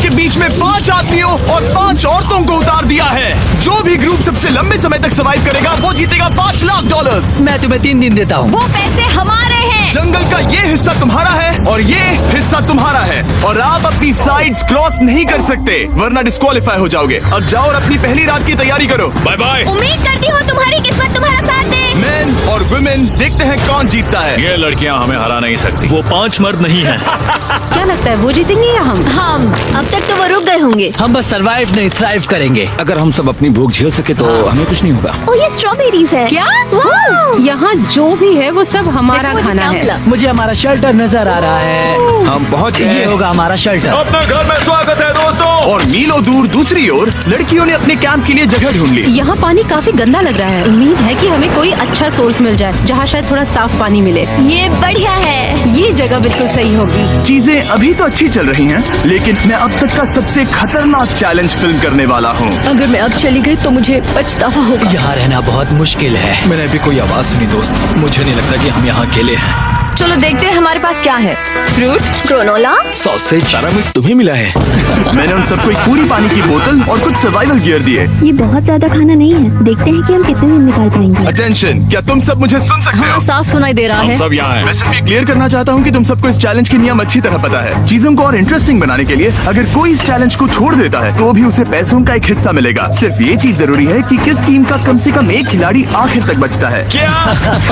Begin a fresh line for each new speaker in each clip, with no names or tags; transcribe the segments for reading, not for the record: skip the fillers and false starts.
के बीच में 5 आदमियों और 5 औरतों को उतार दिया है। जो भी ग्रुप सबसे लंबे समय तक सर्वाइव करेगा वो जीतेगा $5 लाख।
मैं तुम्हें 3 दिन देता हूँ।
वो पैसे हमारे हैं।
जंगल का ये हिस्सा तुम्हारा है और ये हिस्सा तुम्हारा है और आप अपनी साइड्स क्रॉस नहीं कर सकते वरना डिस्क्वालीफाई हो जाओगे। अब जाओ और अपनी पहली रात की तैयारी करो। Bye bye.
उम्मीद करती हूँ तुम्हारी किस्मत तुम्हारा साथ दे।
मेन और वुमेन, देखते हैं कौन जीतता है।
ये लड़कियां हमें हरा नहीं सकती। वो 5 मर्द नहीं हैं।
क्या लगता है वो जीतेंगे या हम?
अब तक तो वो रुक गए होंगे।
हम बस सरवाइव नहीं थ्राइव करेंगे।
अगर हम सब अपनी भूख झेल सके तो हमें कुछ नहीं होगा।
ओ ये स्ट्रॉबेरीज है। क्या? वाह!
यहाँ जो भी है वो सब हमारा
देखो मुझे
खाना
क्या
है।
मिला।
मुझे हमारा शेल्टर नजर आ रहा है।
हम पहुँच
ये
गए।
होगा हमारा शेल्टर।
अपने घर में स्वागत है दोस्तों।
और मीलों दूर दूसरी ओर लड़कियों ने अपने कैंप के लिए जगह ढूंढ ली।
यहाँ पानी काफी गंदा लग रहा है। उम्मीद है कि हमें कोई अच्छा सोर्स मिल जाए जहाँ शायद थोड़ा साफ पानी मिले।
ये बढ़िया है।
ये जगह बिल्कुल सही होगी।
चीजें अभी तो अच्छी चल रही हैं, लेकिन मैं अब तक का सबसे खतरनाक चैलेंज फिल्म करने वाला हूँ।
अगर मैं अब चली गई तो मुझे पछतावा होगा।
यहाँ रहना बहुत मुश्किल है।
मैंने अभी कोई आवाज सुनी दोस्त। मुझे नहीं लगता कि हम यहाँ अकेले हैं।
चलो देखते हैं हमारे पास क्या है। Fruit, granola.
सॉसेज सारा मीट तुम्हें मिला है।
मैंने उन सबको एक पूरी पानी की बोतल और कुछ सर्वाइवल गियर दिए।
ये बहुत ज्यादा खाना नहीं है। देखते हैं कि हम कितने दिन निकाल पाएंगे।
अटेंशन, क्या तुम सब मुझे सुन सकते हो?
साफ सुनाई दे रहा
हम
है।
सब यहाँ हैं।
मैं सिर्फ ये क्लियर करना चाहता हूँ कि तुम सबको इस चैलेंज के नियम अच्छी तरह पता है। चीजों को और इंटरेस्टिंग बनाने के लिए अगर कोई इस चैलेंज को छोड़ देता है तो भी उसे पैसों का एक हिस्सा मिलेगा। सिर्फ ये चीज जरूरी है कि किस टीम का कम से कम एक खिलाड़ी आखिर तक बचता है।
क्या?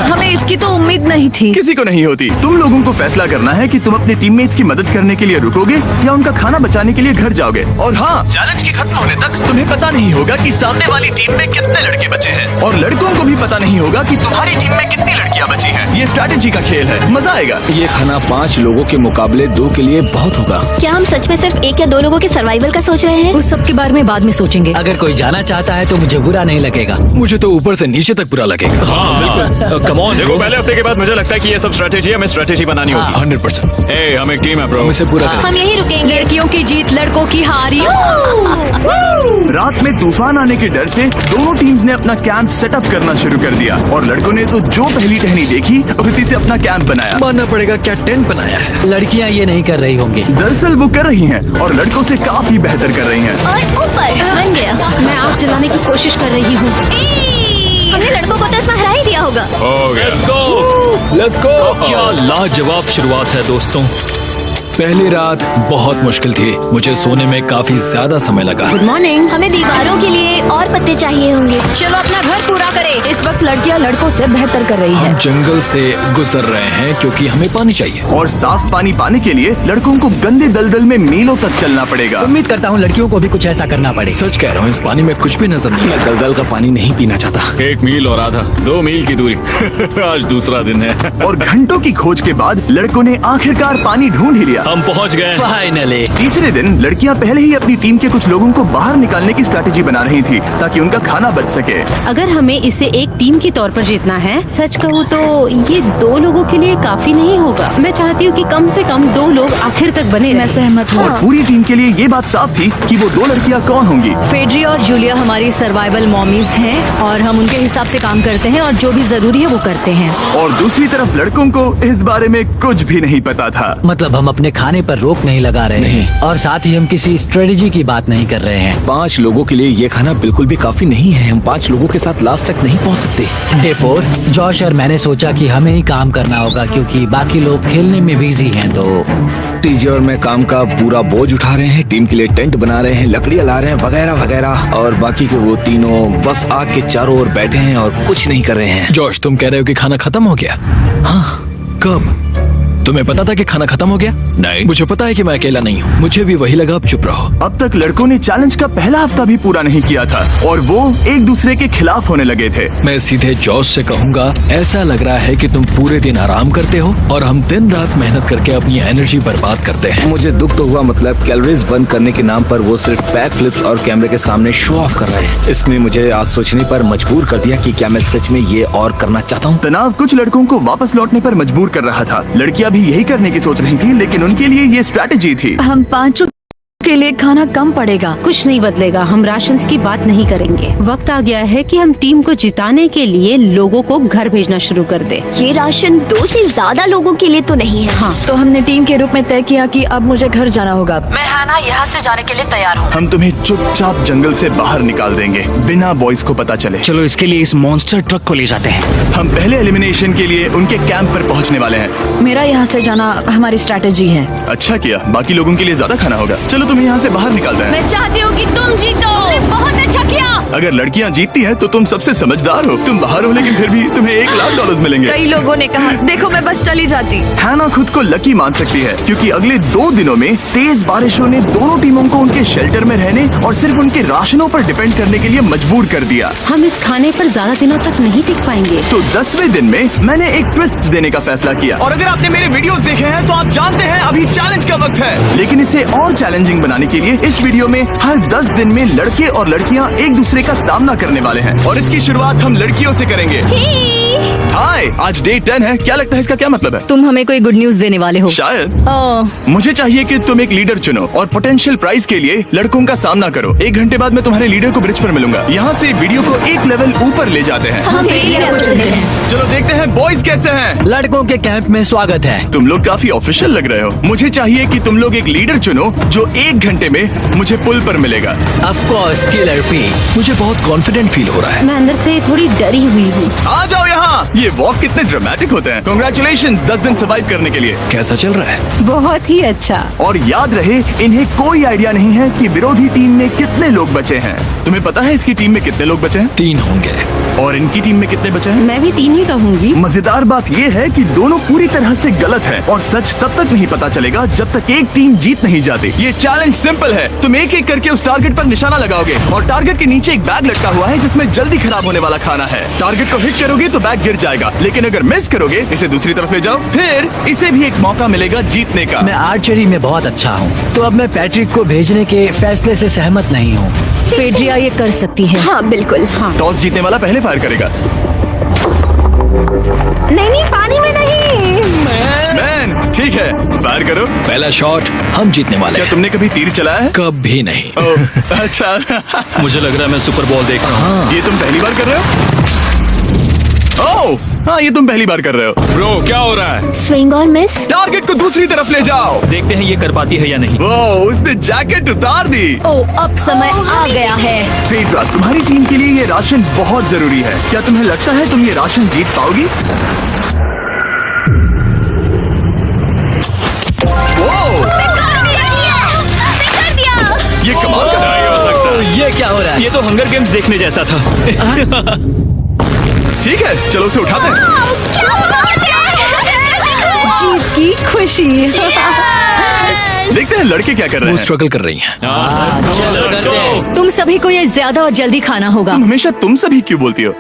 हमें इसकी तो उम्मीद नहीं थी।
किसी को नहीं होती। तुम लोगों को फैसला करना है कि तुम अपने टीममेट्स की मदद करने के लिए रुकोगे या उनका खाना बचाने के लिए घर जाओगे। और हाँ, चैलेंज के खत्म होने तक तुम्हें पता नहीं होगा कि सामने वाली टीम में कितने लड़के बचे हैं और लड़कों को भी पता नहीं होगा कि तुम्हारी टीम में कितनी लड़कियां बची हैं। ये स्ट्रैटेजी का खेल है, मजा आएगा।
ये खाना 5 लोगों के मुकाबले 2 के लिए बहुत होगा।
क्या हम सच में सिर्फ 1 या 2 लोगों के सर्वाइवल का सोच रहे हैं?
उस सब के बारे में बाद में सोचेंगे।
अगर कोई जाना चाहता है तो मुझे बुरा नहीं लगेगा।
मुझे तो ऊपर से नीचे तक बुरा लगेगा।
हाँ बिल्कुल। Come on. देखो पहले हफ्ते के बाद मुझे लगता है कि ये सब स्ट्रेटेजी हमें स्ट्रेटेजी बनानी होगी।
100%।
ए, हम एक टीम है ब्रो।
हम इसे पूरा करें।
हम यही रुकेंगे। लड़कियों की जीत, लड़कों की हार।
रात में तूफान आने के डर से दोनों टीम्स ने अपना कैंप सेटअप करना शुरू कर दिया और लड़कों ने तो जो पहली टहनी देखी उसी से अपना कैंप बनाया।
मानना पड़ेगा क्या टेंट बनाया है।
लड़कियाँ ये नहीं कर रही होंगी।
दरअसल वो कर रही हैं और लड़कों से काफी बेहतर कर रही हैं।
और ऊपर बन गया।
मैं आग जलाने की कोशिश कर रही हूँ।
हमने लड़कों को तो इसमें हरा ही दिया होगा।
हो गया।
Let's go.
क्या लाजवाब शुरुआत है दोस्तों।
पहली रात बहुत मुश्किल थी। मुझे सोने में काफी ज्यादा समय लगा।
Good morning.
हमें दीवारों के लिए और पत्ते चाहिए होंगे।
चलो अपना घर पूरा करें। इस वक्त लड़कियां लड़कों से बेहतर कर रही है।
हम जंगल से गुजर रहे हैं क्योंकि हमें पानी चाहिए।
और साफ पानी पाने के लिए लड़कों को गंदे दलदल में मीलों तक चलना पड़ेगा।
उम्मीद करता हूँ लड़कियों को भी कुछ ऐसा करना पड़े।
सच कह रहा हूँ, इस पानी में कुछ भी नजर नहीं। मैं दलदल का पानी नहीं पीना चाहता।
1 मील और आधा, 2 मील की दूरी। आज दूसरा दिन है।
और घंटों की खोज के बाद लड़कों ने आखिरकार पानी ढूंढ ही लिया।
हम पहुँच गए।
फाइनली।
तीसरे दिन लड़कियां पहले ही अपनी टीम के कुछ लोगों को बाहर निकालने की स्ट्रैटेजी बना रही थी ताकि उनका खाना बच सके।
अगर हमें इसे एक टीम के तौर पर जीतना है, सच कहूँ तो ये 2 लोगों के लिए काफी नहीं होगा। मैं चाहती हूँ कि कम से कम 2 लोग आखिर तक बने
मैं
रहें।
सहमत हूँ।
और पूरी टीम के लिए ये बात साफ थी कि वो 2 लड़कियां कौन होंगी।
फेड्री और जूलिया हमारी सर्वाइवल मॉमीज हैं और हम उनके हिसाब से काम करते हैं और जो भी जरूरी है वो करते हैं।
और दूसरी तरफ लड़कों को इस बारे में कुछ भी नहीं पता था।
मतलब हम अपने खाने पर रोक नहीं लगा रहे हैं और साथ ही हम किसी स्ट्रेटेजी की बात नहीं कर रहे हैं।
5 लोगों के लिए ये खाना बिल्कुल भी काफी नहीं है। हम 5 लोगों के साथ लास्ट तक नहीं पहुँच सकते।
डे 4, जॉश और मैंने सोचा कि हमें ही काम करना होगा क्योंकि बाकी लोग खेलने में बिजी हैं। तो
टीजे और मैं काम का पूरा बोझ उठा रहे हैं। टीम के लिए टेंट बना रहे हैं, लकड़ियाँ ला रहे हैं, वगैरह वगैरह। और बाकी के वो तीनों बस आग के चारों ओर बैठे हैं और कुछ नहीं कर रहे हैं। जॉश, तुम कह रहे हो कि खाना खत्म हो गया? हाँ, कब? तुम्हें पता था कि खाना खत्म हो गया?
नहीं।
मुझे पता है कि मैं अकेला नहीं हूँ। मुझे भी वही लगा। अब चुप रहो।
अब तक लड़कों ने चैलेंज का पहला हफ्ता भी पूरा नहीं किया था और वो एक दूसरे के खिलाफ होने लगे थे।
मैं सीधे जॉश से कहूँगा, ऐसा लग रहा है कि तुम पूरे दिन आराम करते हो और हम दिन रात मेहनत करके अपनी एनर्जी बर्बाद करते हैं। मुझे दुख तो हुआ, मतलब कैलोरीज बर्न करने के नाम पर वो सिर्फ बैक फ्लिप्स और कैमरे के सामने शो ऑफ कर रहे हैं। इसने मुझे आज सोचने पर मजबूर कर दिया कि क्या मैं सच में ये और करना चाहता हूँ।
तनाव कुछ लड़कों को वापस लौटने पर मजबूर कर रहा था। लड़कियां भी यही करने की सोच रही थी, लेकिन उनके लिए ये स्ट्रैटेजी थी।
हम 5 सबके लिए खाना कम पड़ेगा।
कुछ नहीं बदलेगा, हम राशन की बात नहीं करेंगे। वक्त आ गया है कि हम टीम को जिताने के लिए लोगों को घर भेजना शुरू कर दे।
ये राशन 2 से ज्यादा लोगों के लिए तो नहीं है।
हाँ,
तो हमने टीम के रूप में तय किया कि अब मुझे घर जाना होगा। मैं हैना यहाँ से जाने के लिए तैयार हूँ।
हम तुम्हें चुपचाप जंगल से बाहर निकाल देंगे बिना बॉयज को पता चले।
चलो इसके लिए इस मॉन्स्टर ट्रक को ले जाते हैं।
हम पहले एलिमिनेशन के लिए उनके कैंप पर पहुंचने वाले हैं।
मेरा यहाँ से जाना हमारी स्ट्रैटेजी है।
अच्छा किया, बाकी लोगों के लिए ज्यादा खाना होगा। चलो तुम्हें यहाँ से बाहर निकालते हैं।
मैं चाहती हूँ कि तुम जीतो। बहुत अच्छा किया।
अगर लड़कियाँ जीतती हैं तो तुम सबसे समझदार हो। तुम बाहर हो लेकिन फिर भी तुम्हें $1,00,000 मिलेंगे।
कई लोगों ने कहा देखो मैं बस चली जाती।
हैना खुद को लकी मान सकती है क्योंकि अगले 2 दिनों में तेज बारिशों ने दोनों टीमों को उनके शेल्टर में रहने और सिर्फ उनके राशनों पर डिपेंड करने के लिए मजबूर कर दिया।
हम इस खाने पर ज्यादा दिनों तक नहीं टिक पाएंगे।
तो 10वें दिन में मैंने एक ट्विस्ट देने का फैसला किया। और अगर आपने मेरे वीडियोस देखे हैं तो आप जानते हैं अभी चैलेंज का वक्त है। लेकिन इसे और चैलेंजिंग बनाने के लिए इस वीडियो में हर 10 दिन में लड़के और लड़कियां एक दूसरे का सामना करने वाले हैं और इसकी शुरुआत हम लड़कियों से करेंगे। हाय, आज डे 10 है। क्या लगता है इसका क्या मतलब है?
तुम हमें कोई गुड न्यूज देने वाले हो।
शायद।
ओह,
मुझे चाहिए कि तुम एक लीडर चुनो और पोटेंशियल प्राइज के लिए लड़कों का सामना करो। 1 घंटे बाद मैं तुम्हारे लीडर को ब्रिज पर मिलूंगा। यहाँ से वीडियो को एक लेवल ऊपर ले जाते हैं।
हम फेलियर हो चुके हैं।
चलो देखते हैं बॉयज कैसे हैं।
लड़कों के कैंप में स्वागत है।
तुम लोग काफी ऑफिशियल लग रहे हो। मुझे चाहिए कि तुम लोग एक लीडर चुनो जो 1 घंटे में मुझे पुल पर मिलेगा।
Of course killer P.
मुझे बहुत कॉन्फिडेंट फील हो रहा है।
मैं अंदर से थोड़ी डरी हुई हूँ।
आ जाओ यहाँ। ये वॉक कितने ड्रामेटिक होते हैं। कांग्रेचुलेशंस 10 दिन सर्वाइव करने के लिए।
कैसा चल रहा है?
बहुत ही अच्छा।
और याद रहे इन्हें कोई आइडिया नहीं है कि विरोधी टीम में कितने लोग बचे हैं। तुम्हें पता है इसकी टीम में कितने लोग बचे हैं?
3 होंगे।
और इनकी टीम में कितने बचे हैं?
मैं भी 3 ही कहूँगी।
मजेदार बात ये है कि दोनों पूरी तरह से गलत है और सच तब तक नहीं पता चलेगा जब तक एक टीम जीत नहीं जाती। ये चैलेंज सिंपल है। तुम एक एक करके उस टारगेट पर निशाना लगाओगे और टारगेट के नीचे एक बैग लटका हुआ है जिसमें जल्दी खराब होने वाला खाना है। टारगेट को हिट करोगे तो बैग गिर जाएगा, लेकिन अगर मिस करोगे इसे दूसरी तरफ ले जाओ, फिर इसे भी एक मौका मिलेगा जीतने का।
मैं आर्चरी में बहुत अच्छा हूँ, तो अब मैं पैट्रिक को भेजने के फैसले से सहमत नहीं हूँ।
फेड्रिया ये कर सकती है।
हाँ बिल्कुल।
हाँ,
टॉस जीतने वाला पहले फायर करेगा।
नहीं पानी में नहीं।
मैन, ठीक है, फायर करो।
पहला शॉट हम जीतने वाले
क्या
हैं।
तुमने कभी तीर चलाया है?
कभी नहीं।
ओह, अच्छा।
मुझे लग रहा है मैं सुपर बॉल देख रहा हूँ।
ये तुम पहली बार कर रहे हो? ओह, हाँ, ये तुम पहली बार कर रहे हो।
ब्रो क्या हो रहा है?
स्विंग और मिस।
टारगेट को दूसरी तरफ ले जाओ।
देखते हैं ये कर पाती है या नहीं।
वो उसने जैकेट उतार दी।
ओह, अब समय आ गया है।
फेड्रा, तुम्हारी टीम के लिए ये राशन बहुत जरूरी है। क्या तुम्हें लगता है तुम ये राशन जीत पाओगी? ये कमाल का
नहीं हो सकता।
ये क्या हो रहा है?
ये तो हंगर गेम्स देखने जैसा था।
ठीक है, चलो उसे उठाते हैं।
जीत की खुशी।
देखते हैं लड़के क्या कर रहे
वो
हैं।
स्ट्रगल कर रही हैं।
चलो करते हैं।
तुम सभी को ये ज्यादा और जल्दी खाना होगा।
तुम हमेशा तुम सभी क्यों बोलती हो?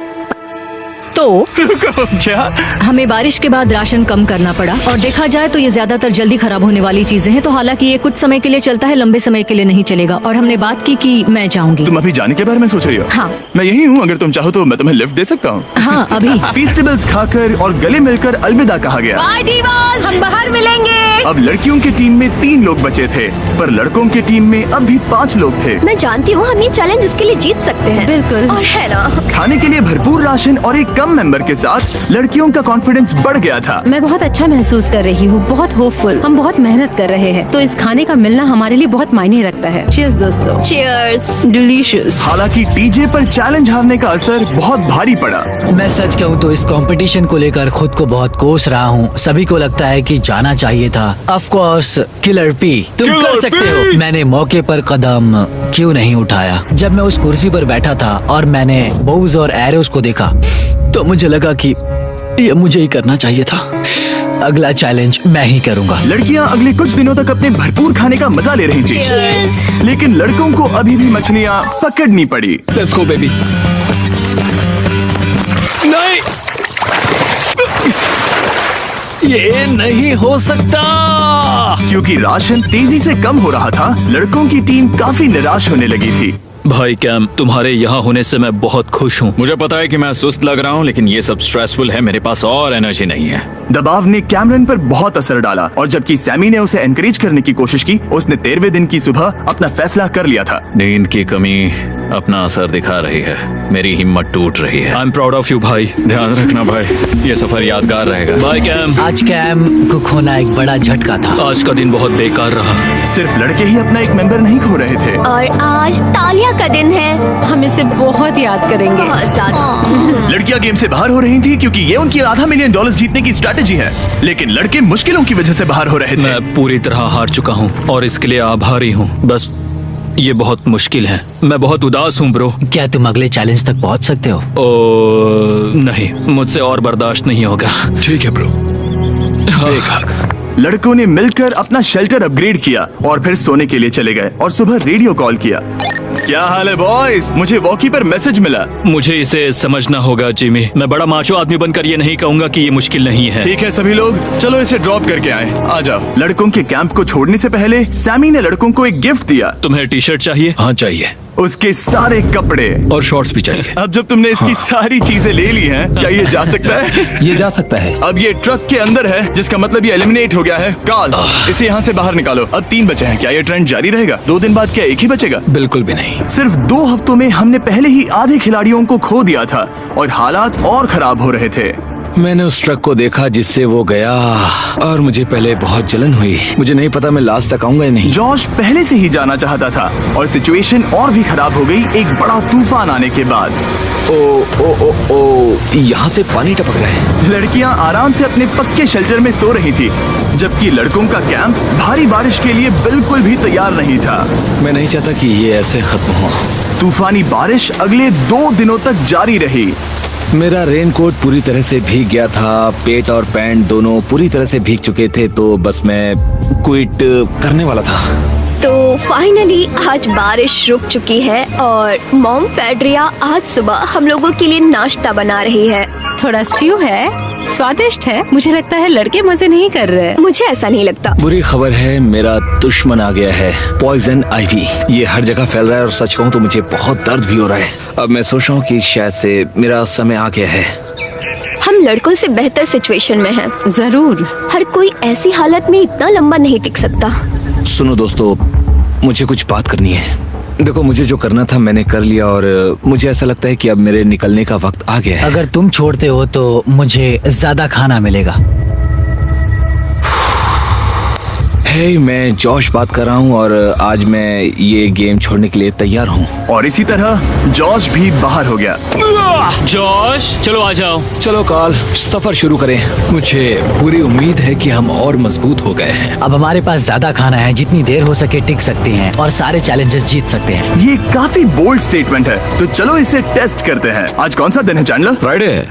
तो
क्या?
हमें बारिश के बाद राशन कम करना पड़ा और देखा जाए तो ये ज्यादातर जल्दी खराब होने वाली चीजें हैं। तो हालांकि ये कुछ समय के लिए चलता है, लंबे समय के लिए नहीं चलेगा। और हमने बात की कि मैं जाऊंगी।
तुम अभी जाने के बारे में सोच रही हो?
हाँ।
मैं यही हूँ, अगर तुम चाहो तो मैं तुम्हें लिफ्ट दे सकता हूँ।
हाँ, अभी।
फीस्टेबल्स खाकर और गले मिलकर अलविदा कहा गया।
Bye divas.
हम बाहर मिलेंगे।
अब लड़कियों की टीम में 3 लोग बचे थे, पर लड़कों की टीम में अब भी 5 लोग थे।
मैं जानती हूँ हम ये चैलेंज उसके लिए जीत सकते हैं।
बिल्कुल।
और है ना।
खाने के लिए भरपूर राशन और एक कम मेंबर के साथ लड़कियों का कॉन्फिडेंस बढ़ गया था।
मैं बहुत अच्छा महसूस कर रही हूँ, बहुत होपफुल। हम बहुत मेहनत कर रहे हैं, तो इस खाने का मिलना हमारे लिए बहुत मायने रखता है। चीयर्स दोस्तों।
चीयर्स।
डिलीशियस।
हालांकि टीजे पर चैलेंज हारने का असर बहुत भारी पड़ा।
मैं सच कहूँ तो इस कंपटीशन को लेकर खुद को बहुत कोस रहा हूँ। सभी को लगता है कि जाना चाहिए था। ऑफ कोर्स किलर पी, तुम
किलर
कर सकते
पी!
हो। मैंने मौके पर कदम क्यों नहीं उठाया? जब मैं उस कुर्सी पर बैठा था और मैंने बोव्स और एरोस को देखा तो मुझे लगा कि ये मुझे ही करना चाहिए था। अगला चैलेंज मैं ही करूंगा।
लड़कियां अगले कुछ दिनों तक अपने भरपूर खाने का मजा ले रही थी, लेकिन लड़कों को अभी भी मछलियां पकड़नी पड़ी।
Let's go baby. नहीं, ये नहीं हो सकता।
क्योंकि राशन तेजी से कम हो रहा था, लड़कों की टीम काफी निराश होने लगी थी।
भाई कैम, तुम्हारे यहाँ होने से मैं बहुत खुश हूँ।
मुझे पता है कि मैं सुस्त लग रहा हूँ, लेकिन ये सब स्ट्रेसफुल है। मेरे पास और एनर्जी नहीं है।
दबाव ने कैमरन पर बहुत असर डाला और जबकि सैमी ने उसे एनकरेज करने की कोशिश की, उसने 13वें दिन की सुबह अपना फैसला कर लिया था।
नींद की कमी अपना असर दिखा रही है। मेरी हिम्मत टूट रही है।
I am proud of you भाई।
ध्यान रखना भाई, ये सफर यादगार रहेगा।
Bye cam.
आज कैम को खोना एक बड़ा झटका था।
आज का दिन बहुत बेकार रहा।
सिर्फ लड़के ही अपना एक मेंबर नहीं खो रहे थे।
और आज तालिया का दिन है,
हम इसे बहुत याद करेंगे।
बहुत ज्यादा।
लड़कियां गेम से बाहर हो रही थी क्योंकि ये उनकी $500 मिलियन जीतने की स्ट्रैटेजी है, लेकिन लड़के मुश्किलों की वजह से बाहर हो रहे थे।
मैं पूरी तरह हार चुका हूँ और इसके लिए आभारी हूँ। बस ये बहुत मुश्किल है। मैं बहुत उदास हूँ ब्रो।
क्या तुम अगले चैलेंज तक पहुंच सकते हो?
ओ नहीं, मुझसे और बर्दाश्त नहीं होगा। ठीक है ब्रो।
लड़कों ने मिलकर अपना शेल्टर अपग्रेड किया और फिर सोने के लिए चले गए और सुबह रेडियो कॉल किया। क्या हाल है बॉयज? मुझे वॉकी पर मैसेज मिला।
मुझे इसे समझना होगा जिमी। मैं बड़ा माचो आदमी बनकर ये नहीं कहूंगा कि ये मुश्किल नहीं है।
ठीक है सभी लोग, चलो इसे ड्रॉप करके आए। आ जाओ। लड़कों के कैंप को छोड़ने से पहले सैमी ने लड़कों को एक गिफ्ट दिया।
तुम्हें टी शर्ट चाहिए? हाँ चाहिए।
उसके सारे कपड़े
और शॉर्ट्स भी चाहिए।
अब जब तुमने इसकी सारी चीजें ले ली हैं, क्या ये जा सकता है?
ये जा सकता है।
अब ये ट्रक के अंदर है, जिसका मतलब ये एलिमिनेट हो गया है। कार्ल, इसे यहाँ से बाहर निकालो। अब 3 बचे हैं। क्या ये ट्रेंड जारी रहेगा? 2 दिन बाद क्या एक ही बचेगा?
बिल्कुल भी नहीं।
सिर्फ 2 हफ्तों में हमने पहले ही आधे खिलाड़ियों को खो दिया था और हालात और खराब हो रहे थे।
मैंने उस ट्रक को देखा जिससे वो गया और मुझे पहले बहुत जलन हुई। मुझे नहीं पता मैं लास्ट तक आऊंगा या नहीं।
जॉश पहले से ही जाना चाहता था और सिचुएशन और भी खराब हो गई एक बड़ा तूफान आने के बाद।
ओ, यहाँ से पानी टपक रहा है।
लड़कियां आराम से अपने पक्के शेल्टर में सो रही थी, जबकि लड़कों का कैंप भारी बारिश के लिए बिल्कुल भी तैयार नहीं था।
मैं नहीं चाहता कि ये ऐसे खत्म हो।
तूफानी बारिश अगले 2 दिनों तक जारी रही।
मेरा रेनकोट पूरी तरह से भीग गया था। पेट और पैंट दोनों पूरी तरह से भीग चुके थे, तो बस मैं क्विट करने वाला था।
तो फाइनली आज बारिश रुक चुकी है और मॉम फेड्रिया आज सुबह हम लोगों के लिए नाश्ता बना रही है।
थोड़ा स्ट्यू है, स्वादिष्ट है। मुझे लगता है लड़के मजे नहीं कर रहे।
मुझे ऐसा नहीं लगता।
बुरी खबर है, मेरा दुश्मन आ गया है, पॉइजन आइवी। ये हर जगह फैल रहा है और सच कहूँ तो मुझे बहुत दर्द भी हो रहा है। अब मैं सोच रहा हूँ कि शायद से मेरा समय आ गया है।
हम लड़कों से बेहतर सिचुएशन में हैं।
जरूर।
हर कोई ऐसी हालत में इतना लंबा नहीं टिक सकता।
सुनो दोस्तों, मुझे कुछ बात करनी है। देखो, मुझे जो करना था मैंने कर लिया और मुझे ऐसा लगता है कि अब मेरे निकलने का वक्त आ गया है।
अगर तुम छोड़ते हो तो मुझे ज्यादा खाना मिलेगा।
हे, मैं जॉश बात कर रहा हूँ और आज मैं ये गेम छोड़ने के लिए तैयार हूँ।
और इसी तरह जॉश भी बाहर हो गया।
जॉश, चलो आ जाओ। चलो कार्ल, सफर शुरू करें। मुझे पूरी उम्मीद है कि हम और मजबूत हो गए हैं।
अब हमारे पास ज्यादा खाना है, जितनी देर हो सके टिक सकते हैं और सारे चैलेंजेस जीत सकते हैं।
ये काफी बोल्ड स्टेटमेंट है, तो चलो इसे टेस्ट करते हैं। आज कौन सा दिन है चैंडलर?
फ्राइडे।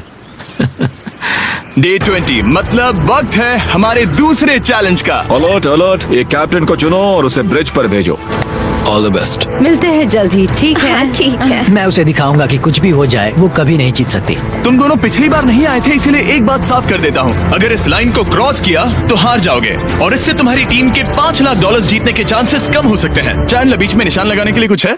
डे 20, मतलब वक्त है हमारे दूसरे चैलेंज का।
अलर्ट अलर्ट, एक कैप्टन को चुनो और उसे ब्रिज पर भेजो।
All the best.
मिलते हैं जल्द ही, ठीक है?
हाँ, ठीक है।
मैं उसे दिखाऊंगा कि कुछ भी हो जाए वो कभी नहीं जीत सकती।
तुम दोनों पिछली बार नहीं आए थे, इसलिए एक बात साफ कर देता हूँ। अगर इस लाइन को क्रॉस किया तो हार जाओगे और इससे तुम्हारी टीम के $5 लाख जीतने के चांसेस कम हो सकते हैं। चैंडलर, बीच में निशान लगाने के लिए कुछ है?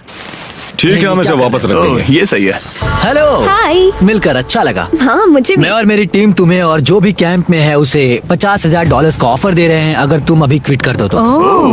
ठीक है, हम इसे वापस रख देंगे।
ये सही है।
हेलो।
हाय।
मिलकर अच्छा लगा।
हाँ, मुझे भी।
मैं और मेरी टीम तुम्हें और जो भी कैंप में है उसे $50,000 का ऑफर दे रहे हैं अगर तुम अभी क्विट कर दो तो।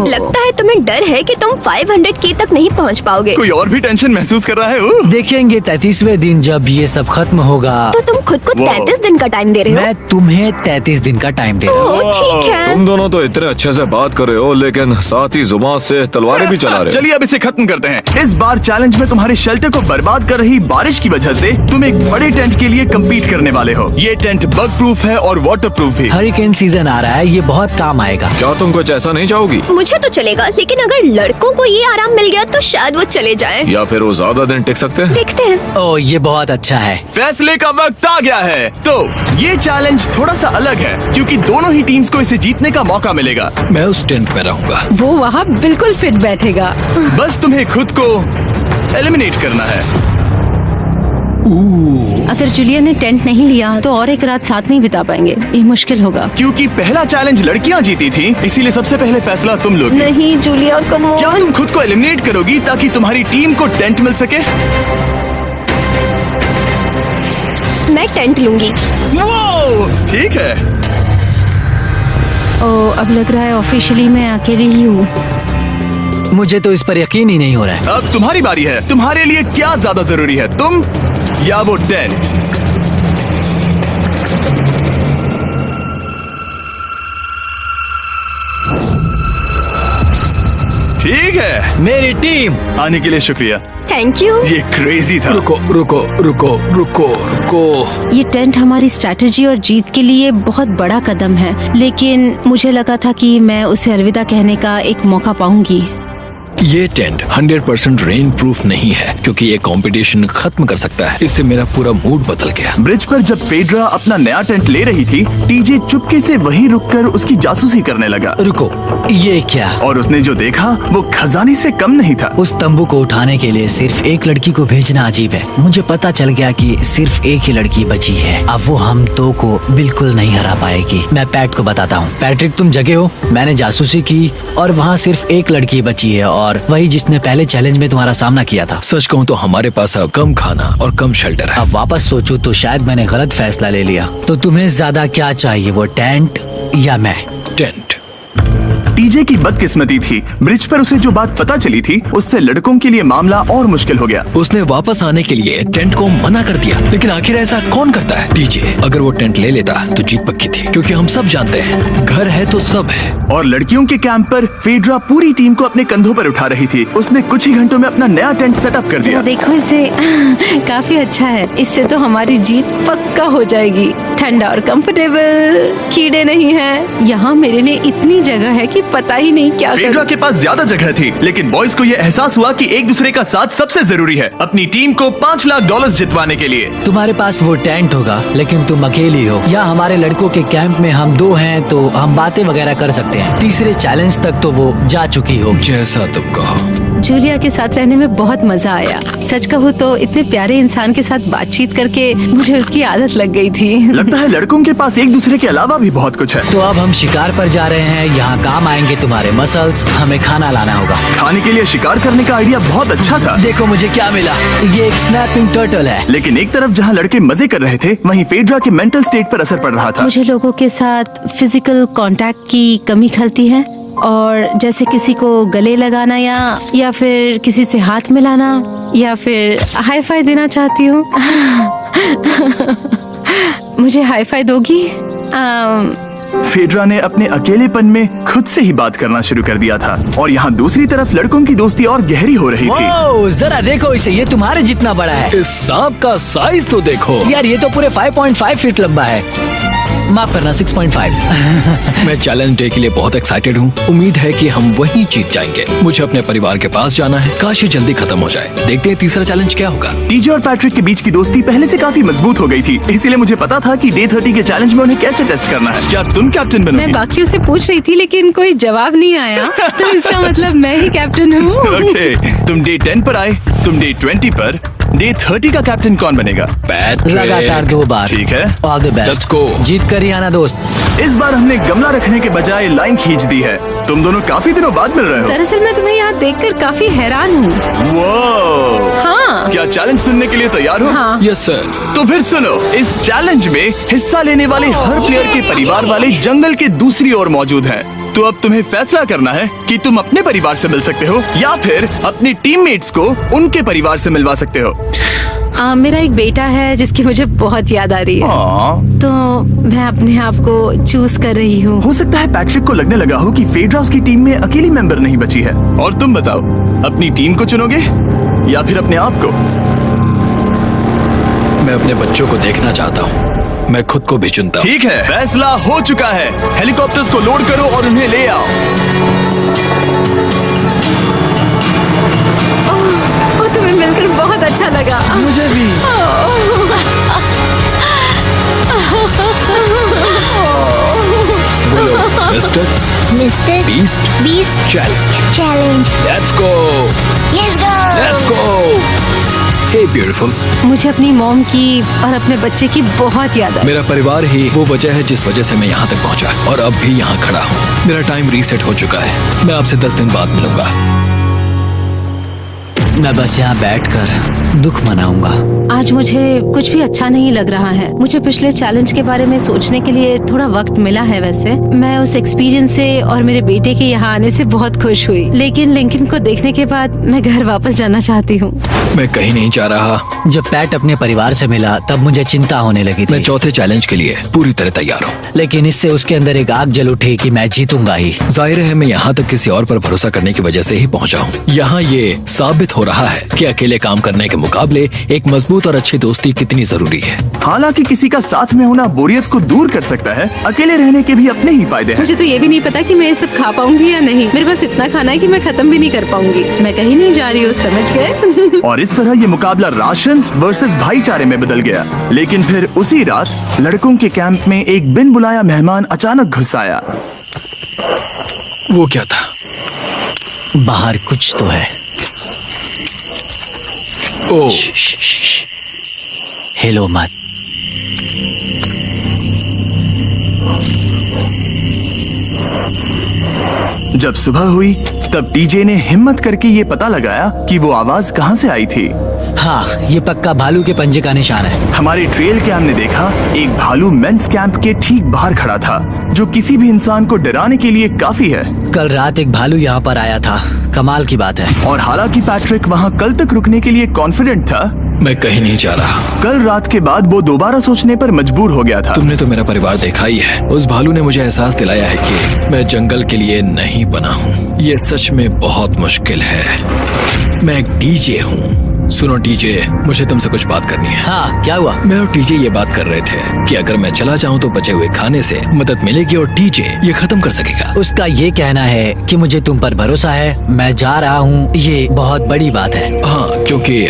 लगता है तुम्हें डर है कि तुम 500K तक नहीं पहुंच पाओगे।
कोई और भी टेंशन महसूस कर रहा है?
देखेंगे 33वें दिन जब ये सब खत्म होगा।
तो तुम खुद को 33 दिन का टाइम दे रहे हो?
मैं तुम्हें 33 दिन का टाइम दे रहा हूँ।
ओह, ठीक है।
तुम दोनों तो इतने अच्छे से बात कर रहे हो, लेकिन साथ ही जुबान से तलवारें भी चला रहे हो।
चलिए अब इसे खत्म करते हैं। इस बार चैलेंज में तुम्हारे शेल्टर को बर्बाद कर रही बारिश की वजह से तुम एक बड़े टेंट के लिए कम्पीट करने वाले हो। ये टेंट बग प्रूफ है और वाटर प्रूफ भी।
हरिकेन सीजन आ रहा है, ये बहुत काम आएगा।
क्या तुम कुछ ऐसा नहीं चाहोगी?
मुझे तो चलेगा, लेकिन अगर लड़कों को ये आराम मिल गया तो शायद वो चले जाएं।
या फिर वो ज्यादा दिन टिक सकते हैं?
देखते हैं।
ओह, ये बहुत अच्छा है।
फैसले का वक्त आ गया है। तो ये चैलेंज थोड़ा सा अलग है क्योंकि दोनों ही टीम्स को इसे जीतने का मौका मिलेगा।
मैं उस टेंट में रहूंगा।
वो वहाँ बिल्कुल फिट बैठेगा।
बस तुम्हें खुद को एलिमिनेट करना है।
अगर जूलिया ने टेंट नहीं लिया तो और एक रात साथ नहीं बिता पाएंगे, ये मुश्किल होगा।
क्योंकि पहला चैलेंज लड़कियां जीती थी, इसीलिए सबसे पहले फैसला तुम लोगी।
नहीं जूलिया, कम ऑन।
क्या तुम खुद को एलिमिनेट करोगी ताकि तुम्हारी टीम को टेंट मिल सके?
मैं टेंट लूंगी।
वो ठीक है।
ओ, अब लग रहा है ऑफिशियली मैं अकेली ही हूँ।
मुझे तो इस पर यकीन ही नहीं हो रहा है।
अब तुम्हारी बारी है। तुम्हारे लिए क्या ज्यादा जरूरी है, तुम या वो टेंट? ठीक है,
मेरी टीम।
आने के लिए शुक्रिया।
Thank you.
ये क्रेजी था।
रुको रुको रुको रुको रुको।
ये टेंट हमारी स्ट्रैटेजी और जीत के लिए बहुत बड़ा कदम है, लेकिन मुझे लगा था कि मैं उसे अलविदा कहने का एक मौका पाऊंगी।
ये टेंट 100% रेन प्रूफ नहीं है, क्योंकि ये कंपटीशन खत्म कर सकता है। इससे मेरा पूरा मूड बदल गया।
ब्रिज पर जब फेड्रा अपना नया टेंट ले रही थी, टीजे चुपके से वहीं रुककर उसकी जासूसी करने लगा।
रुको, ये क्या?
और उसने जो देखा वो खजाने से कम नहीं था।
उस तंबू को उठाने के लिए सिर्फ एक लड़की को भेजना अजीब है। मुझे पता चल गया कि सिर्फ एक ही लड़की बची है। अब वो हम दो को बिल्कुल नहीं हरा पाएगी। मैं पैट को बताता हूँ। पैट्रिक, तुम जगे हो? मैंने जासूसी की और वहाँ सिर्फ एक लड़की बची है, और वही जिसने पहले चैलेंज में तुम्हारा सामना किया था।
सच कहूँ तो हमारे पास अब कम खाना और कम शेल्टर है।
अब वापस सोचूं तो शायद मैंने गलत फैसला ले लिया। तो तुम्हें ज्यादा क्या चाहिए, वो टेंट या मैं?
टेंट।
टीजे की बदकिस्मती थी, ब्रिज पर उसे जो बात पता चली थी उससे लड़कों के लिए मामला और मुश्किल हो गया।
उसने वापस आने के लिए टेंट को मना कर दिया, लेकिन आखिर ऐसा कौन करता है? टीजे, अगर वो टेंट ले लेता तो जीत पक्की थी, क्योंकि हम सब जानते हैं घर है तो सब है।
और लड़कियों के कैंप पर फेड्रा पूरी टीम को अपने कंधों पर उठा रही थी। उसने कुछ ही घंटों में अपना नया टेंट सेटअप कर दिया।
देखो इसे, काफी अच्छा है। इससे तो हमारी जीत पक्का हो जाएगी। ठंडा और कंफर्टेबल, कीड़े नहीं हैं। यहाँ मेरे लिए इतनी जगह है कि पता ही नहीं क्या
फेड्रा
करूं।
के पास ज्यादा जगह थी, लेकिन बॉयज को यह एहसास हुआ कि एक दूसरे का साथ सबसे जरूरी है अपनी टीम को $5 लाख जितवाने के लिए।
तुम्हारे पास वो टेंट होगा, लेकिन तुम अकेली हो। या हमारे लड़कों के कैंप में हम दो हैं तो हम बातें वगैरह कर सकते हैं। तीसरे चैलेंज तक तो वो जा चुकी होगी।
जैसा तुम कहो।
जूलिया के साथ रहने में बहुत मजा आया। सच कहूँ तो इतने प्यारे इंसान के साथ बातचीत करके मुझे उसकी आदत लग गई थी।
लगता है लड़कों के पास एक दूसरे के अलावा भी बहुत कुछ है।
तो अब हम शिकार पर जा रहे हैं। यहाँ काम आएंगे तुम्हारे मसल्स। हमें खाना लाना होगा।
खाने के लिए शिकार करने का आइडिया बहुत अच्छा था।
देखो मुझे क्या मिला। ये एक स्नैपिंग टर्टल है।
लेकिन एक तरफ जहाँ लड़के मजे कर रहे थे, वहीं फेड्रा के मेंटल स्टेट पर असर पड़ रहा था।
मुझे लोगों के साथ फिजिकल कांटेक्ट की कमी खलती है, और जैसे किसी को गले लगाना या फिर किसी से हाथ मिलाना या फिर हाई फाई देना चाहती हूँ। मुझे हाई फाई दोगी?
फेड्रा ने अपने अकेलेपन में खुद से ही बात करना शुरू कर दिया था, और यहाँ दूसरी तरफ लड़कों की दोस्ती और गहरी हो रही थी।
ओह, जरा देखो इसे, ये तुम्हारे जितना बड़ा है।
इस सांप का साइज तो देखो
यार ये तो पूरे 5.5 फीट लंबा है। माफ करना, 6.5।
मैं चैलेंज डे के लिए बहुत एक्साइटेड हूँ। उम्मीद है कि हम वहीं जीत जाएंगे। मुझे अपने परिवार के पास जाना है। काश ये जल्दी खत्म हो जाए। देखते हैं तीसरा चैलेंज क्या होगा।
टीजे और पैट्रिक के बीच की दोस्ती पहले से काफी मजबूत हो गई थी, इसीलिए मुझे पता था कि डे 30 के चैलेंज में उन्हें कैसे टेस्ट करना है। क्या तुम कैप्टन
मैं
बनोगी?
बाकियों से पूछ रही थी, लेकिन कोई जवाब नहीं आया। तो इसका मतलब मैं ही कैप्टन हूँ।
ओके, तुम डे 10 पर आए, तुम डे 20 पर। डे 30 का कैप्टन कौन बनेगा?
पैट्रिक।
लगातार 2 बार।
ठीक है।
All the best.
Let's go।
जीत कर ही आना दोस्त।
इस बार हमने गमला रखने के बजाय लाइन खींच दी है। तुम दोनों काफी दिनों बाद मिल रहे हो।
दरअसल मैं तुम्हें यहाँ देखकर काफी हैरान हूँ।
वो
हाँ।
क्या चैलेंज सुनने के लिए तैयार हो?
हाँ।
Yes sir.
तो फिर सुनो, इस चैलेंज में हिस्सा लेने वाले हर प्लेयर के परिवार वाले जंगल के दूसरी ओर मौजूद हैं। तो अब तुम्हें फैसला करना है कि तुम अपने परिवार से मिल सकते हो या फिर अपने टीममेट्स को उनके परिवार से मिलवा सकते हो।
मेरा एक बेटा है जिसकी मुझे बहुत याद आ रही है,
हाँ।
तो मैं अपने आप को चूज कर रही हूँ।
हो सकता है पैट्रिक को लगने लगा हो कि फेड्रा उसकी टीम में अकेली मेंबर नहीं बची है। और तुम बताओ, अपनी टीम को चुनोगे या फिर अपने आप को?
मैं अपने बच्चों को देखना चाहता हूँ। मैं खुद को भी चुनता हूँ।
ठीक है, फैसला हो चुका है। हेलीकॉप्टर्स को लोड करो और उन्हें ले आओ।
तुम्हें मिलकर बहुत अच्छा लगा।
मुझे भी।
Mister
mister
Beast challenge.
Challenge.
Let's go.
Let's go.
Let's go. Hey hey beautiful.
मुझे अपनी मॉम की और अपने बच्चे की बहुत याद आई।
मेरा परिवार ही वो वजह है जिस वजह से मैं यहाँ तक पहुँचा और अब भी यहाँ खड़ा हूँ। मेरा टाइम रीसेट हो चुका है। मैं आपसे 10 दिन बाद मिलूंगा।
मैं बस यहाँ बैठकर दुख मनाऊंगा।
आज मुझे कुछ भी अच्छा नहीं लग रहा है। मुझे पिछले चैलेंज के बारे में सोचने के लिए थोड़ा वक्त मिला है। वैसे मैं उस एक्सपीरियंस से और मेरे बेटे के यहाँ आने से बहुत खुश हुई, लेकिन लिंकन को देखने के बाद मैं घर वापस जाना चाहती हूँ।
मैं कहीं नहीं जा रहा।
जब पैट अपने परिवार से मिला तब मुझे चिंता होने लगी
मैं
थी,
चौथे चैलेंज के लिए पूरी तरह तैयार हूँ।
लेकिन इससे उसके अंदर एक आग जल उठी कि मैं जीतूंगा ही।
जाहिर है मैं यहाँ तक किसी और पर भरोसा करने की वजह से ही पहुँचा हूँ। यहाँ ये साबित हो रहा है कि अकेले काम करने के मुकाबले एक मजबूत और अच्छी दोस्ती कितनी जरूरी है।
हालांकि किसी का साथ में होना बोरियत को दूर कर सकता है, अकेले रहने के भी अपने ही फायदे हैं।
मुझे तो ये भी नहीं पता कि मैं ये सब खा पाऊंगी या नहीं। मेरे पास इतना खाना है कि मैं खत्म भी नहीं कर पाऊंगी। मैं कहीं नहीं जा रही हूँ, समझ गए?
और इस तरह ये मुकाबला राशन वर्सेस भाईचारे में बदल गया। लेकिन फिर उसी रात लड़कों के कैंप में एक बिन बुलाया मेहमान अचानक घुस आया।
वो क्या था?
बाहर कुछ तो है।
ओ,
हेलो मत।
जब सुबह हुई तब टीजे ने हिम्मत करके ये पता लगाया कि वो आवाज कहाँ से आई थी।
हाँ, ये पक्का भालू के पंजे का निशान है।
हमारे ट्रेल कैम ने देखा एक भालू मेंस कैंप के ठीक बाहर खड़ा था, जो किसी भी इंसान को डराने के लिए काफी है।
कल रात एक भालू यहाँ पर आया था। कमाल की बात है।
और हालांकि पैट्रिक वहाँ कल तक रुकने के लिए कॉन्फिडेंट था,
मैं कहीं नहीं जा रहा।
कल रात के बाद वो दोबारा सोचने पर मजबूर हो गया था।
तुमने तो मेरा परिवार देखा ही है। उस भालू ने मुझे एहसास दिलाया है कि मैं जंगल के लिए नहीं बना हूँ। ये सच में बहुत मुश्किल है। मैं एक डीजे हूँ। सुनो डीजे, मुझे तुमसे कुछ बात करनी है।
हाँ, क्या हुआ?
मैं और टीजे ये बात कर रहे थे कि अगर मैं चला जाऊँ तो बचे हुए खाने से मदद मिलेगी और टीजे ये खत्म कर सकेगा।
उसका ये कहना है कि मुझे तुम पर भरोसा है। मैं जा रहा हूँ, ये बहुत बड़ी बात है।
हाँ, क्योंकि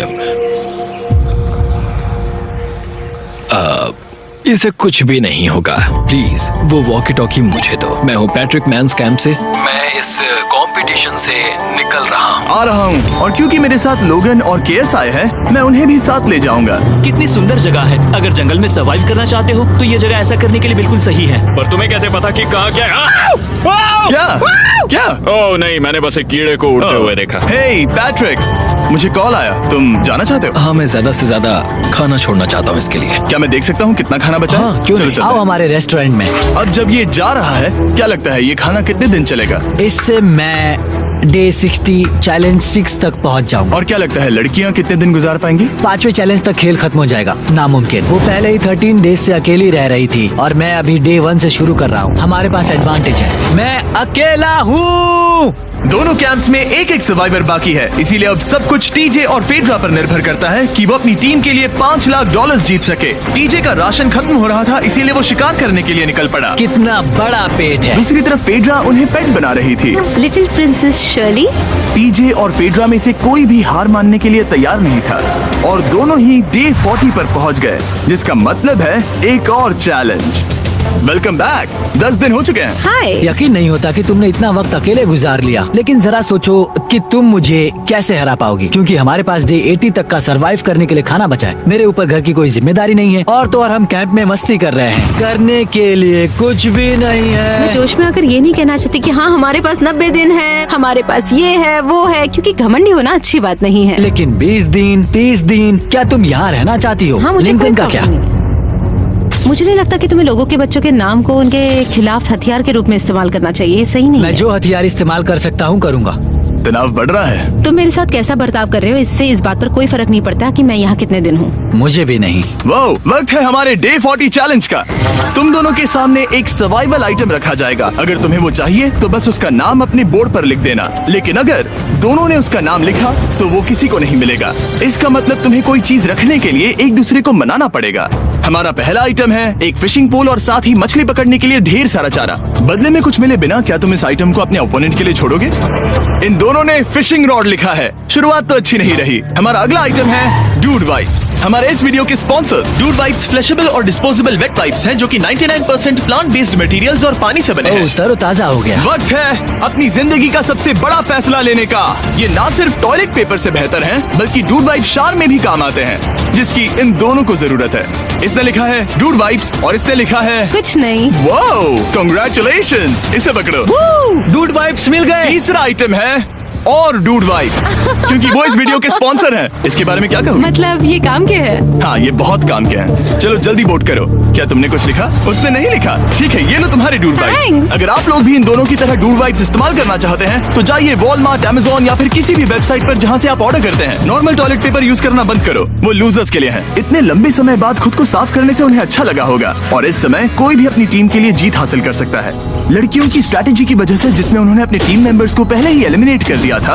इसे कुछ भी नहीं होगा। प्लीज वो वॉकी टॉकी मुझे दो। मैं हूँ पैट्रिक मैंस कैंप से। मैं इस कंपटीशन से निकल रहा हूँ।
आ रहा हूँ, और क्योंकि मेरे साथ लोगन और केएस आए हैं, मैं उन्हें भी साथ ले जाऊंगा।
कितनी सुंदर जगह है। अगर जंगल में सर्वाइव करना चाहते हो तो ये जगह ऐसा करने के लिए बिल्कुल सही है।
पर तुम्हें कैसे पता कि कहाँ क्या है?
क्या क्या?
ओह नहीं, मैंने बस एक कीड़े को उड़ते हुए देखा।
हे पैट्रिक, मुझे कॉल आया। तुम जाना चाहते हो?
हाँ, मैं ज्यादा से ज्यादा खाना छोड़ना चाहता हूँ इसके लिए।
क्या मैं देख सकता हूँ कितना खाना बचा है?
हाँ, क्यों
चलो
नहीं?
चलते
आओ
हैं।
हमारे रेस्टोरेंट में।
अब जब ये जा रहा है, क्या लगता है ये खाना कितने दिन चलेगा?
इससे मैं डे 60 चैलेंज 6 तक पहुंच जाऊंगा।
और क्या लगता है लड़कियाँ कितने दिन गुजार पाएंगी?
5वें चैलेंज तक खेल खत्म हो जाएगा। नामुमकिन। वो पहले ही 13 डेज से अकेली रह रही थी और मैं अभी डे 1 से शुरू कर रहा हूँ। हमारे पास एडवांटेज है, मैं अकेला हूँ।
दोनों कैंप्स में एक एक सर्वाइवर बाकी है, इसीलिए अब सब कुछ टीजे और फेड्रा पर निर्भर करता है कि वो अपनी टीम के लिए $5 लाख जीत सके। टीजे का राशन खत्म हो रहा था, इसीलिए वो शिकार करने के लिए निकल पड़ा।
कितना बड़ा पेट है।
दूसरी तरफ फेड्रा उन्हें पेट बना रही थी।
Little princess Shirley.
टीजे और फेड्रा में से कोई भी हार मानने के लिए तैयार नहीं था, और दोनों ही डे 40 पर पहुंच गए, जिसका मतलब है एक और चैलेंज। Welcome back. 10 दिन हो चुके हैं।
हाय।
यकीन नहीं होता कि तुमने इतना वक्त अकेले गुजार लिया, लेकिन जरा सोचो कि तुम मुझे कैसे हरा पाओगी, क्योंकि हमारे पास डे 80 तक का सरवाइव करने के लिए खाना बचा है। मेरे ऊपर घर की कोई जिम्मेदारी नहीं है, और तो और हम कैंप में मस्ती कर रहे हैं। करने के लिए कुछ भी नहीं
मैं
है।
जोश में आकर ये नहीं कहना चाहती कि हाँ हमारे पास 90 दिन है, हमारे पास ये है वो है, क्योंकि घमंडी होना अच्छी बात नहीं है।
लेकिन 20 दिन 30 दिन, क्या तुम यहाँ रहना चाहती हो?
हाँ, मुझे कोई
लिंकन का क्या?
प्रॉब्लम नहीं। मुझे नहीं लगता कि तुम्हें लोगों के बच्चों के नाम को उनके खिलाफ हथियार के रूप में इस्तेमाल करना चाहिए। ये सही नहीं
मैं
है।
जो हथियार इस्तेमाल कर सकता हूँ करूँगा।
तनाव बढ़ रहा है।
तुम मेरे साथ कैसा बर्ताव कर रहे हो, इससे इस बात पर कोई फर्क नहीं पड़ता कि मैं यहाँ कितने दिन हूँ।
मुझे भी नहीं।
वो वक्त है हमारे डे 40 चैलेंज का। तुम दोनों के सामने एक सर्वाइवल आइटम रखा जाएगा। अगर तुम्हें वो चाहिए तो बस उसका नाम अपने बोर्ड पर लिख देना, लेकिन अगर दोनों ने उसका नाम लिखा तो वो किसी को नहीं मिलेगा। इसका मतलब तुम्हें कोई चीज रखने के लिए एक दूसरे को मनाना पड़ेगा। हमारा पहला आइटम है एक फिशिंग पोल और साथ ही मछली पकड़ने के लिए ढेर सारा चारा। बदले में कुछ मिले बिना क्या तुम इस आइटम को अपने ओपोनेंट के लिए छोड़ोगे? इन दोनों ने फिशिंग रॉड लिखा है। शुरुआत तो अच्छी नहीं रही। हमारा अगला आइटम है डूड वाइप्स। हमारे हमारे इस वीडियो के स्पॉन्सर्स डूड वाइप्स फ्लैशेबल और डिस्पोजेबल वेट वाइप्स हैं जो कि 99% प्लांट बेस्ड मटेरियल्स और पानी से बने हैं।
तरोताजा हो गया।
वक्त है अपनी जिंदगी का सबसे बड़ा फैसला लेने का। ये ना सिर्फ टॉयलेट पेपर से बेहतर हैं, बल्कि डूड वाइप शार में भी काम आते हैं, जिसकी इन दोनों को जरूरत है। इसने लिखा है डूड वाइप्स और इसने लिखा है
कुछ नहीं।
Wow, congratulations. इसे पकड़ो।
डूड वाइप्स मिल गए।
तीसरा आइटम है और डूड वाइप्स, क्योंकि वो इस वीडियो के स्पॉन्सर हैं। इसके बारे में क्या कहूँ?
मतलब ये काम के है?
हाँ, ये बहुत काम के हैं। चलो जल्दी वोट करो। क्या तुमने कुछ लिखा? उसने नहीं लिखा। ठीक है, ये लो तुम्हारे डूड वाइप्स।
Thanks.
अगर आप लोग भी इन दोनों की तरह डूड वाइप्स इस्तेमाल करना चाहते हैं तो जाइए वॉलमार्ट, अमेज़न या फिर किसी भी वेबसाइट पर जहाँ से आप ऑर्डर करते हैं। नॉर्मल टॉयलेट पेपर यूज करना बंद करो, वो लूजर्स के लिए है। इतने लंबे समय बाद खुद को साफ करने से उन्हें अच्छा लगा होगा और इस समय कोई भी अपनी टीम के लिए जीत हासिल कर सकता है। लड़कियों की स्ट्रैटेजी की वजह से, जिसमें उन्होंने अपने टीम मेंबर्स को पहले ही एलिमिनेट कर दिया था,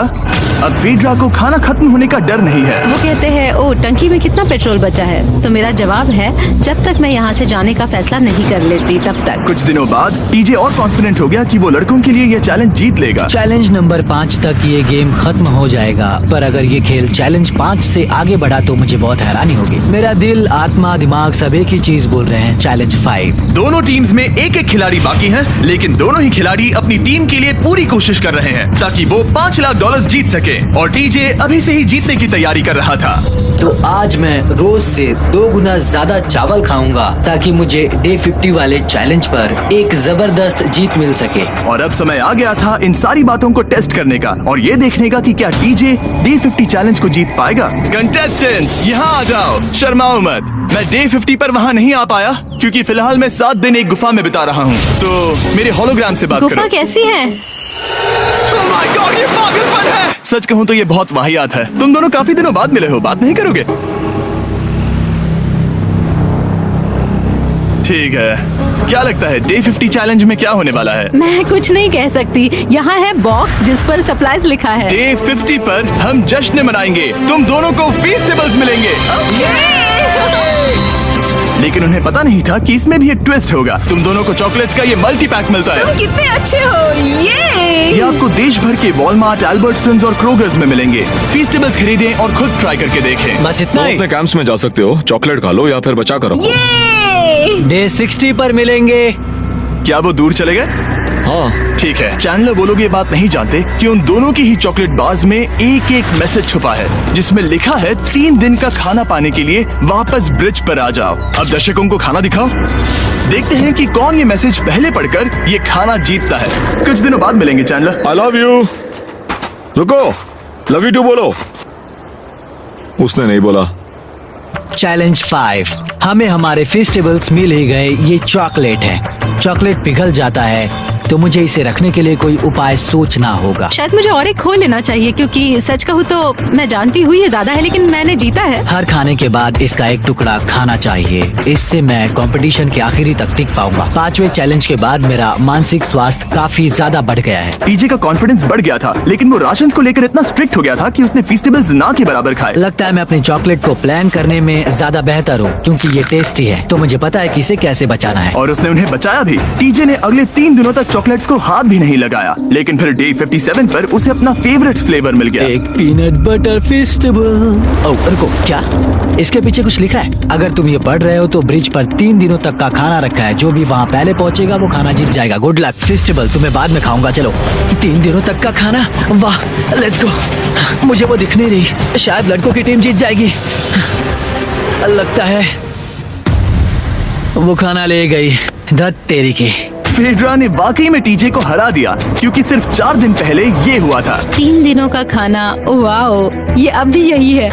अब फेड्रा को खाना खत्म होने का डर नहीं है।
वो कहते हैं ओ टंकी में कितना पेट्रोल बचा है, तो मेरा जवाब है जब तक मैं यहाँ से जाने का फैसला नहीं कर लेती तब तक।
कुछ दिनों बाद टीजे और कॉन्फिडेंट हो गया कि वो लड़कों के लिए ये चैलेंज जीत लेगा।
चैलेंज नंबर 5 तक ये गेम खत्म हो जाएगा, पर अगर ये खेल चैलेंज 5 से आगे बढ़ा तो मुझे बहुत हैरानी होगी। मेरा दिल, आत्मा, दिमाग सब एक ही चीज बोल रहे हैं, चैलेंज 5।
दोनों टीम्स में एक एक खिलाड़ी बाकी हैं, लेकिन दोनों ही खिलाड़ी अपनी टीम के लिए पूरी कोशिश कर रहे हैं ताकि वो $5 लाख जीत सके और टीजे अभी से ही जीतने की तैयारी कर रहा था।
तो आज मैं रोज से 2 गुना ज्यादा चावल खाऊंगा ताकि मुझे डे 50 वाले चैलेंज पर एक जबरदस्त जीत मिल सके।
और अब समय आ गया था इन सारी बातों को टेस्ट करने का और ये देखने का कि क्या टीजे डे 50 चैलेंज को जीत पाएगा। कंटेस्टेंट्स यहाँ आ जाओ, शर्माओ मत। मैं डे 50 पर वहाँ नहीं आ पाया क्योंकि फिलहाल मैं 7 दिन एक गुफा में बिता रहा हूँ, तो मेरे होलोग्राम से बात
गुफा
करो।
कैसी है?
Oh my God, ये पागलपन है। सच कहूँ तो ये बहुत वाहियात है। तुम दोनों काफी दिनों बाद मिले हो, बात नहीं करोगे? ठीक है, क्या लगता है डे 50 चैलेंज में क्या होने वाला है?
मैं कुछ नहीं कह सकती। यहाँ है बॉक्स जिस पर सप्लाईज लिखा है।
डे 50 पर हम जश्न मनाएंगे, तुम दोनों को फीस्टेबल्स मिलेंगे। लेकिन उन्हें पता नहीं था कि इसमें भी एक ट्विस्ट होगा। तुम दोनों को चॉकलेट्स का ये मल्टी पैक मिलता है।
कितने अच्छे हो
ये आपको देश भर के वॉलमार्ट, अल्बर्ट्सन्स और क्रोगर्स में मिलेंगे। फीस्टेबल्स खरीदें और खुद ट्राई करके देखें।
बस इतना ही।
अपने कैंप्स में जा सकते हो, चॉकलेट खा लो या फिर बचा करो।
डे 60 पर मिलेंगे।
क्या वो दूर चले गए?
हाँ,
ठीक है। चैंडलर वो लोग ये बात नहीं जानते कि उन दोनों की ही चॉकलेट बार्स में एक एक मैसेज छुपा है जिसमें लिखा है 3 दिन का खाना पाने के लिए वापस ब्रिज पर आ जाओ। अब दर्शकों को खाना दिखाओ, देखते हैं कि कौन ये मैसेज पहले पढ़कर ये खाना जीतता है। कुछ दिनों बाद मिलेंगे चैंडलर।
I love you. रुको, लव यू टू बोलो। उसने नहीं बोला।
चैलेंज 5। हमें हमारे फेस्टिवल्स मिल ही गए। ये चॉकलेट है। चॉकलेट पिघल जाता है तो मुझे इसे रखने के लिए कोई उपाय सोचना होगा।
शायद मुझे और एक खो लेना चाहिए क्योंकि सच कहूँ तो मैं जानती हूँ ये ज्यादा है लेकिन मैंने जीता है।
हर खाने के बाद इसका एक टुकड़ा खाना चाहिए, इससे मैं कंपटीशन के आखिरी तक टिक पाऊंगा। 5वें चैलेंज के बाद मेरा मानसिक स्वास्थ्य काफी ज्यादा बढ़ गया है।
टीजे का कॉन्फिडेंस बढ़ गया था, लेकिन वो राशंस को लेकर इतना स्ट्रिक्ट हो गया था कि उसने फीस्टेबल्स ना के बराबर खाए।
लगता है मैं अपनी चॉकलेट को प्लान करने में ज्यादा बेहतर हूँ क्योंकि ये टेस्टी है, तो मुझे पता है कि इसे कैसे बचाना है।
और उसने उन्हें बचाया भी। टीजे ने अगले 3 दिनों तक चॉकलेट्स को हाथ भी नहीं लगाया, लेकिन फिर डे 57 पर उसे अपना फेवरेट फ्लेवर मिल गया।
एक पीनट बटर फेस्टिवल। ओह रुको, क्या इसके पीछे कुछ लिखा है? अगर तुम ये पढ़ रहे हो तो ब्रिज पर 3 दिनों तक का खाना रखा है। जो भी वहाँ पहले पहुँचेगा वो खाना जीत जाएगा। Good luck. फेस्टिवल तुम्हें बाद में खाऊंगा। चलो, 3 दिनों तक का खाना। वाह, लेट्स गो। मुझे वो दिख नहीं रही। शायद लड़कों की टीम जीत जाएगी। लगता है वो खाना ले गई। धत तेरी की।
फेड्रा ने वाकई में टीजे को हरा दिया क्योंकि सिर्फ 4 दिन पहले ये हुआ था।
3 दिनों का खाना। वाओ, ये अब भी यही है।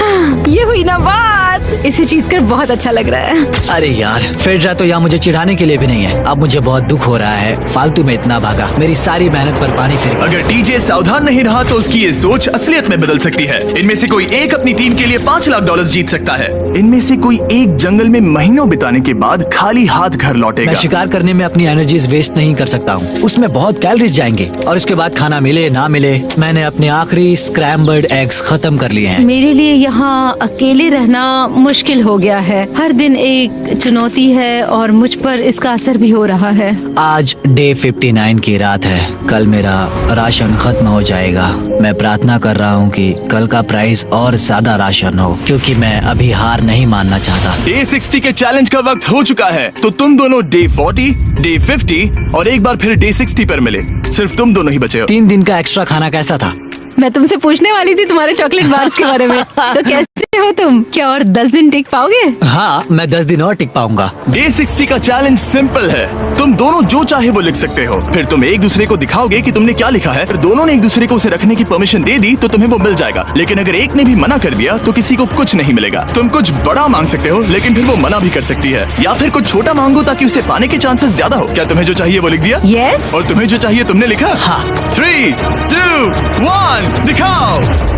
ये हुई ना बात। इसे जीतकर बहुत अच्छा लग रहा है।
अरे यार, फेड्रा तो यहाँ मुझे चिढ़ाने के लिए भी नहीं है। अब मुझे बहुत दुख हो रहा है। फालतू में इतना भागा, मेरी सारी मेहनत पर पानी फिर गया।
अगर टीजे सावधान नहीं रहा तो उसकी ये सोच असलियत में बदल सकती है। इनमें से कोई एक अपनी टीम के लिए $5 लाख जीत सकता है। इनमें से कोई एक जंगल में महीनों बिताने के बाद खाली हाथ घर लौटेगा।
मैं शिकार करने में अपनी एनर्जीज वेस्ट नहीं कर सकता हूँ। उसमें बहुत कैलोरीज जाएंगे और उसके बाद खाना मिले ना मिले, मैंने अपने आखिरी स्क्रैम्बल्ड एग्स खत्म कर लिए हैं।
मेरे लिए यहाँ अकेले रहना मुश्किल हो गया है। हर दिन एक चुनौती है और मुझ पर इसका असर भी हो रहा है।
आज डे 59 की रात है। कल मेरा राशन खत्म हो जाएगा। मैं प्रार्थना कर रहा हूँ कि कल का प्राइस और ज्यादा राशन हो, क्योंकि मैं अभी हार नहीं मानना चाहता।
डे 60 के चैलेंज का वक्त हो चुका है, तो तुम दोनों डे 40, डे 50 और एक बार फिर डे 60 पर मिले। सिर्फ तुम दोनों ही बचे हो।
3 दिन का एक्स्ट्रा खाना कैसा था?
मैं तुमसे पूछने वाली थी तुम्हारे चॉकलेट बार्स के बारे में। तो कैसे हो तुम? क्या और 10 दिन टिक पाओगे?
हाँ, मैं 10 दिन और टिक पाऊंगा।
डे 60 का चैलेंज सिंपल है। तुम दोनों जो चाहे वो लिख सकते हो। फिर तुम एक दूसरे को दिखाओगे कि तुमने क्या लिखा है। फिर दोनों ने एक दूसरे को उसे रखने की परमिशन दे दी तो तुम्हें वो मिल जाएगा। लेकिन अगर एक ने भी मना कर दिया तो किसी को कुछ नहीं मिलेगा। तुम कुछ बड़ा मांग सकते हो, लेकिन फिर वो मना भी कर सकती है, या फिर कुछ छोटा मांगो ताकि उसे पाने के चांसेस ज्यादा हो। क्या तुम्हें जो चाहिए वो लिख दिया?
यस।
और तुम्हें जो चाहिए तुमने लिखा?
हाँ।
3, 2, 1 दिखाओ।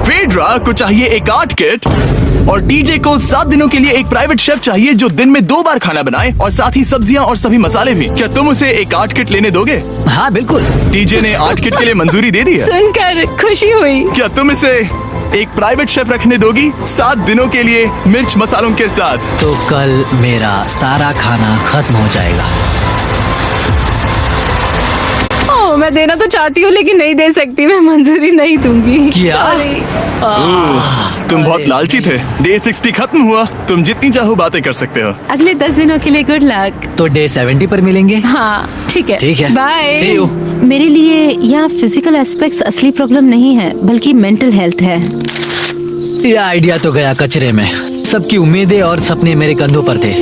फेड्रा को चाहिए एक आर्ट किट और टीजे को 7 दिनों के लिए एक प्राइवेट शेफ चाहिए जो दिन में 2 बार खाना बनाए और साथ ही सब्जियां और सभी मसाले भी। क्या तुम उसे एक आर्ट किट लेने दोगे?
हाँ बिल्कुल।
टीजे ने आर्ट किट के लिए मंजूरी दे दी है।
सुनकर खुशी हुई।
क्या तुम इसे एक प्राइवेट शेफ रखने दोगी 7 दिनों के लिए मिर्च मसालों के साथ?
तो कल मेरा सारा खाना खत्म हो जाएगा।
मैं देना तो चाहती हूँ लेकिन नहीं दे सकती। मैं मंजूरी नहीं दूंगी।
क्या?
Sorry।
तुम बहुत लालची थे। डे 60 खत्म हुआ। तुम जितनी चाहो बातें कर सकते हो।
अगले 10 दिनों के लिए गुड लक।
तो डे 70 पर मिलेंगे।
हाँ ठीक है।
ठीक है।
बाय।
See you।
मेरे लिए यहाँ फिजिकल एस्पेक्ट्स असली प्रॉब्लम नहीं है, बल्कि मेंटल हेल्थ है।
ये आइडिया तो गया कचरे में। सबकी उम्मीदें और सपने मेरे कंधों पर थे।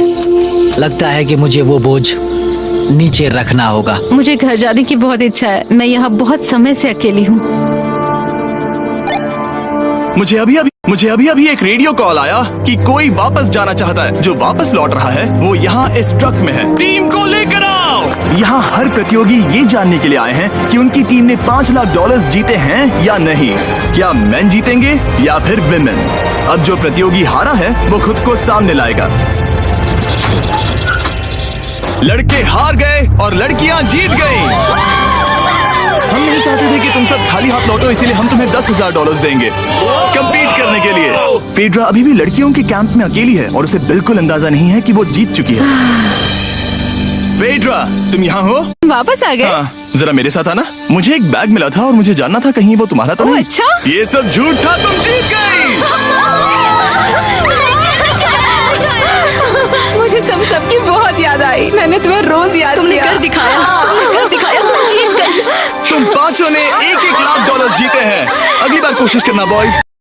लगता है कि मुझे वो बोझ नीचे रखना होगा।
मुझे घर जाने की बहुत इच्छा है। मैं यहाँ बहुत समय से अकेली हूँ।
मुझे अभी अभी एक रेडियो कॉल आया कि कोई वापस जाना चाहता है। जो वापस लौट रहा है वो यहाँ इस ट्रक में है। टीम को लेकर आओ। यहाँ हर प्रतियोगी ये जानने के लिए आए हैं कि उनकी टीम ने $5 लाख जीते हैं या नहीं। क्या मेन जीतेंगे या फिर विमेन? अब जो प्रतियोगी हारा है वो खुद को सामने लाएगा। लड़के हार गए और लड़कियां जीत गई। हम नहीं चाहते थे कि तुम सब खाली हाथ लौटो, इसीलिए हम तुम्हें $10,000 देंगे कंपीट करने के लिए। फेड्रा अभी भी लड़कियों के कैंप में अकेली है और उसे बिल्कुल अंदाजा नहीं है कि वो जीत चुकी है। फेड्रा, तुम यहाँ हो?
वापस आ गए?
हाँ, जरा मेरे साथ आना। मुझे एक बैग मिला था और मुझे जानना था कहीं वो तुम्हारा तो नहीं।
अच्छा?
ये सब झूठ था, तुम जीत गई।
मुझे सबकी बहुत याद आई। मैंने तुम्हें रोज याद
तुमने
किया।
कर दिखाया। तुमने कर दिखाया। तुम जीत गई।
तुम पांचों ने $1-1 लाख जीते हैं। अगली बार कोशिश करना बॉयज।